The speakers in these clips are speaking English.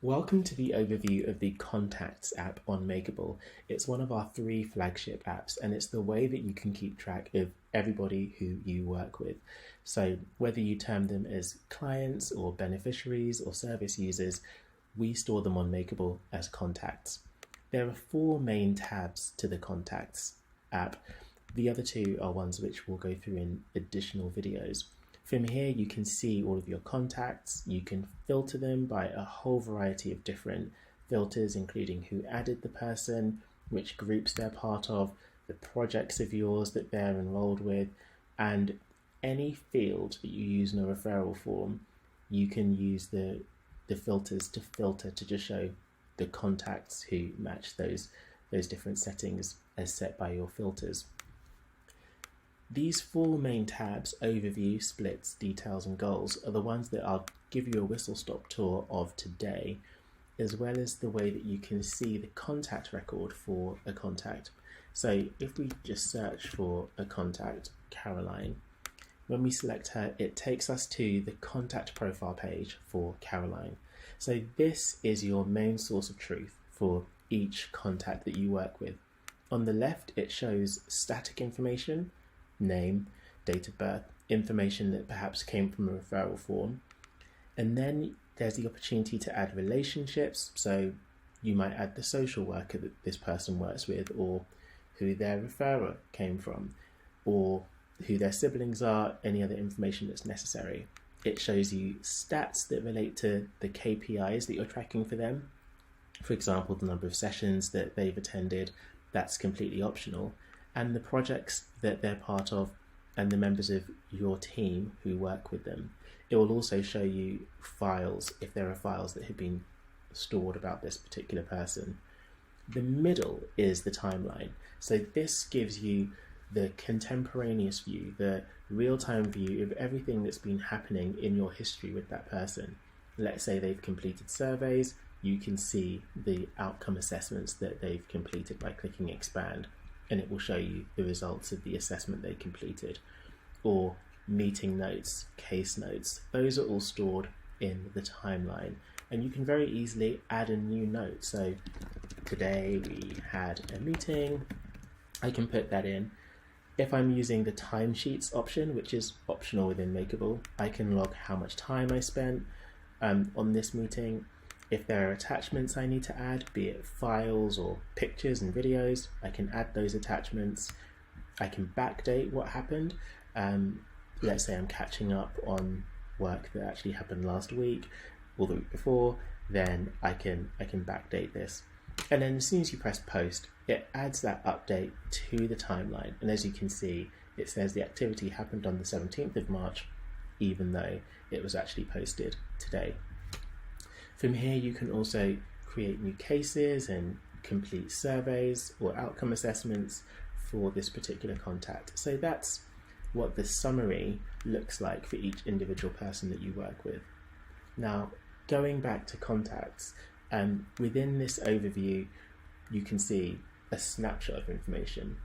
Welcome to the overview of the Contacts app on Makerble. It's one of our 3 flagship apps, and it's the way that you can keep track of everybody who you work with. So whether you term them as clients or beneficiaries or service users, we store them on Makerble as contacts. There are 4 main tabs to the Contacts app. The other 2 are ones which we'll go through in additional videos. From here, you can see all of your contacts. You can filter them by a whole variety of different filters, including who added the person, which groups they're part of, the projects of yours that they're enrolled with, and any field that you use in a referral form, you can use the filters to filter to just show the contacts who match those different settings as set by your filters. These 4 main tabs, Overview, Splits, Details and Goals, are the ones that I'll give you a whistle-stop tour of today, as well as the way that you can see the contact record for a contact. So if we just search for a contact, Caroline, when we select her, it takes us to the contact profile page for Caroline. So this is your main source of truth for each contact that you work with. On the left, it shows static information, name, date of birth, information that perhaps came from a referral form. And then there's the opportunity to add relationships. So you might add the social worker that this person works with, or who their referrer came from, or who their siblings are, any other information that's necessary. It shows you stats that relate to the KPIs that you're tracking for them. For example, the number of sessions that they've attended, that's completely optional. And the projects that they're part of and the members of your team who work with them. It will also show you files, if there are files that have been stored about this particular person. The middle is the timeline. So this gives you the contemporaneous view, the real-time view of everything that's been happening in your history with that person. Let's say they've completed surveys, you can see the outcome assessments that they've completed by clicking expand, and it will show you the results of the assessment they completed. Or meeting notes, case notes, those are all stored in the timeline, and you can very easily add a new note. So today we had a meeting, I can put that in. If I'm using the timesheets option, which is optional within Makerble, I can log how much time I spent on this meeting. If there are attachments I need to add, be it files or pictures and videos, I can add those attachments. I can backdate what happened. Let's say I'm catching up on work that actually happened last week or the week before, then I can backdate this. And then as soon as you press post, it adds that update to the timeline. And as you can see, it says the activity happened on the 17th of March, even though it was actually posted today. From here, you can also create new cases and complete surveys or outcome assessments for this particular contact. So that's what the summary looks like for each individual person that you work with. Now, going back to contacts, within this overview, you can see a snapshot of information.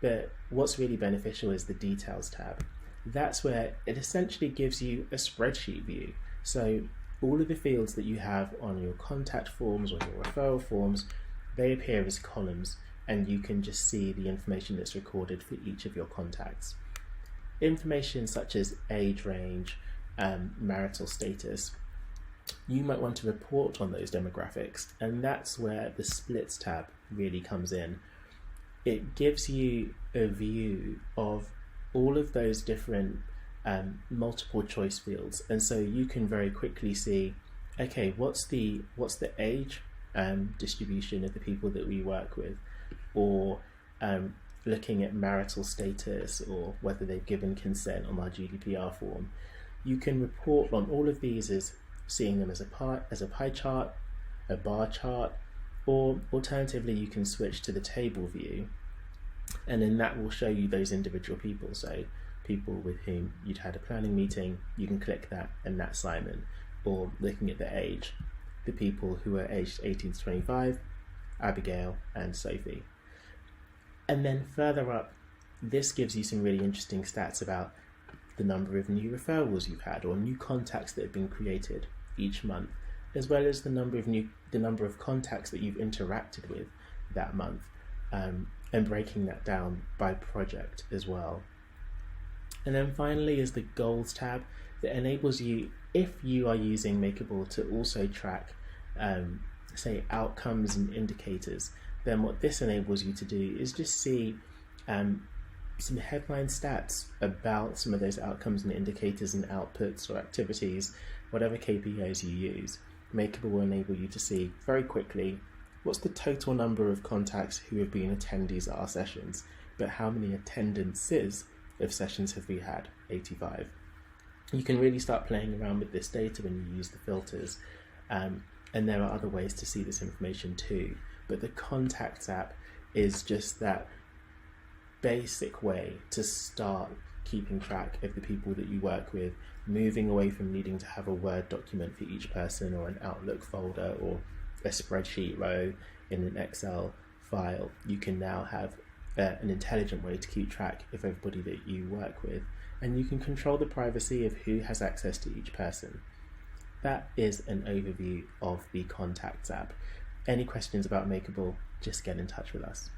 But what's really beneficial is the Details tab. That's where it essentially gives you a spreadsheet view. So all of the fields that you have on your contact forms or your referral forms, they appear as columns, and you can just see the information that's recorded for each of your contacts. Information such as age range, marital status, you might want to report on those demographics, and that's where the Splits tab really comes in. It gives you a view of all of those different multiple choice fields, and so you can very quickly see, okay, what's the age distribution of the people that we work with, or looking at marital status or whether they've given consent on our GDPR form. You can report on all of these as seeing them as a pie chart, a bar chart, or alternatively you can switch to the table view, and then that will show you those individual people. So people with whom you'd had a planning meeting, you can click that and that's Simon. Or looking at the age, the people who are aged 18 to 25, Abigail and Sophie. And then further up, this gives you some really interesting stats about the number of new referrals you've had or new contacts that have been created each month. as well as the number of contacts that you've interacted with that month, and breaking that down by project as well. And then finally is the goals tab that enables you, if you are using Makerble, to also track say outcomes and indicators. Then what this enables you to do is just see some headline stats about some of those outcomes and indicators and outputs or activities, whatever KPIs you use. Makerble will enable you to see very quickly what's the total number of contacts who have been attendees at our sessions, but how many attendances of sessions have we had? 85. You can really start playing around with this data when you use the filters, and there are other ways to see this information too, but the Contacts app is just that basic way to start keeping track of the people that you work with, moving away from needing to have a Word document for each person or an Outlook folder or a spreadsheet row in an Excel file. You can now have an intelligent way to keep track of everybody that you work with, and you can control the privacy of who has access to each person. That is an overview of the Contacts app. Any questions about Makerble, just get in touch with us.